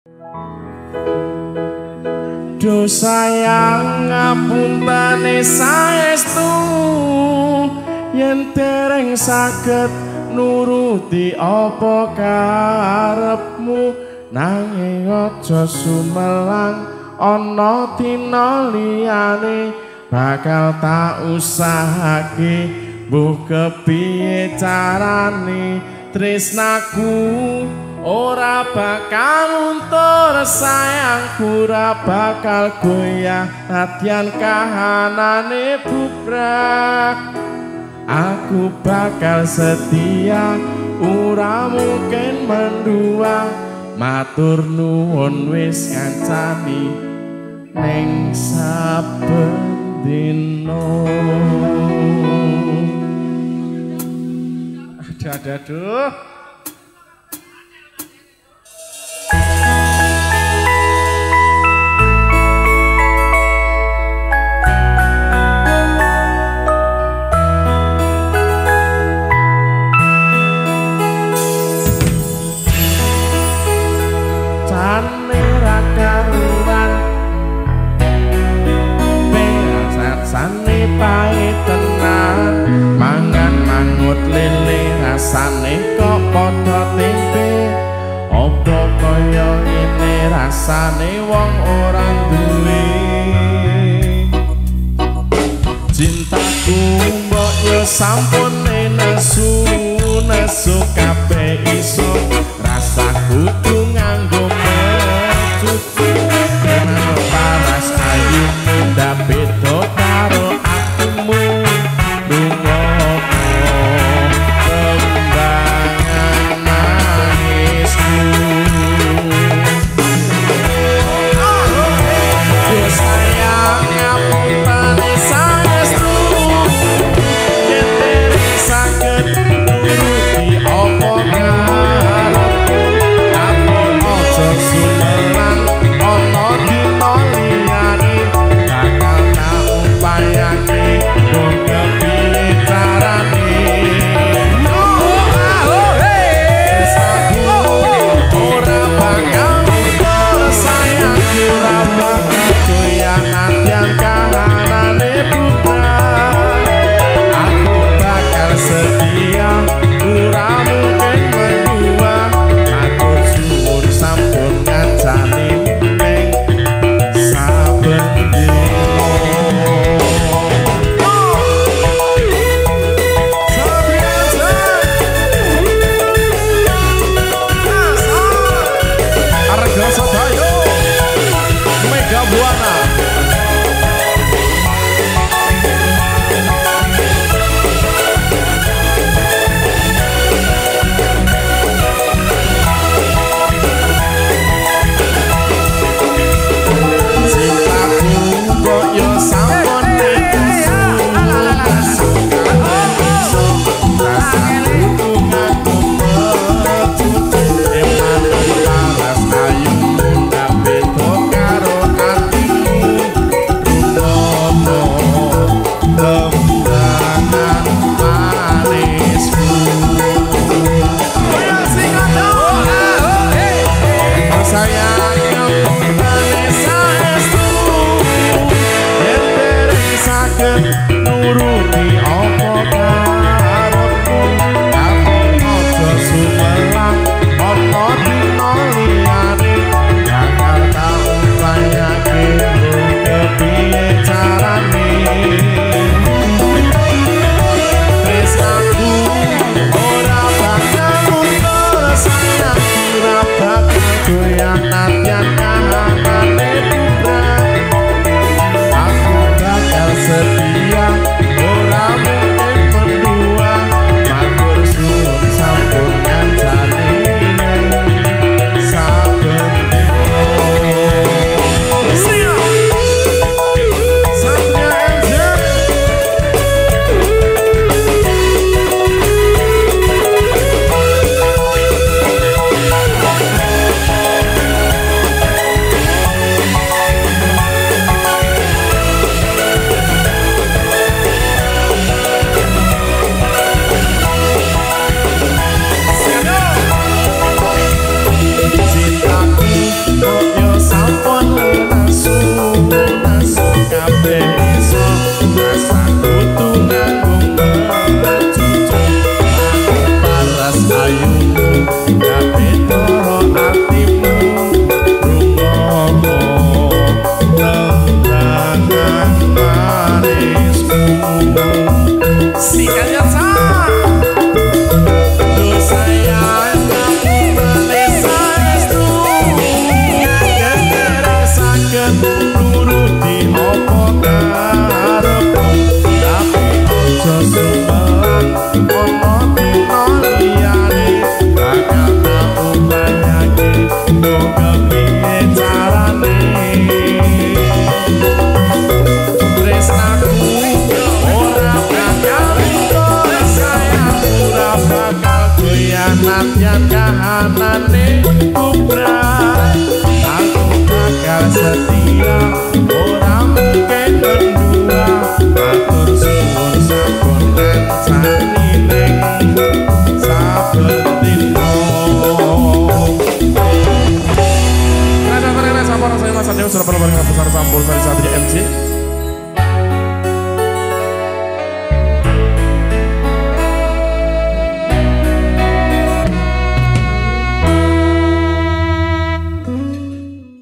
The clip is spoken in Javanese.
Do sayang ngapuntane saestu yen dereng saged nuruti apa karepmu nanging aja sumelang ana dina liyane bakal tak usahake mbuh kepiye carane tresnaku ora bakal luntur sayangku ora bakal goyah nadyan kahanane bubrah aku bakal setia ora mungkin mendua matur nuwun wis ngancani ning saben dina aduh rasane kok padha tempe apa kaya ngene rasane wong ora duwe cintaku mbok yo sampun nesu nesu kabeh iso rasa kudu nganggo mecuci kenal paras ayu ndak beda karo atimu carane tresnaku ora bakal sayang ora bakal khianat yen kahanane kubra aku bakal setia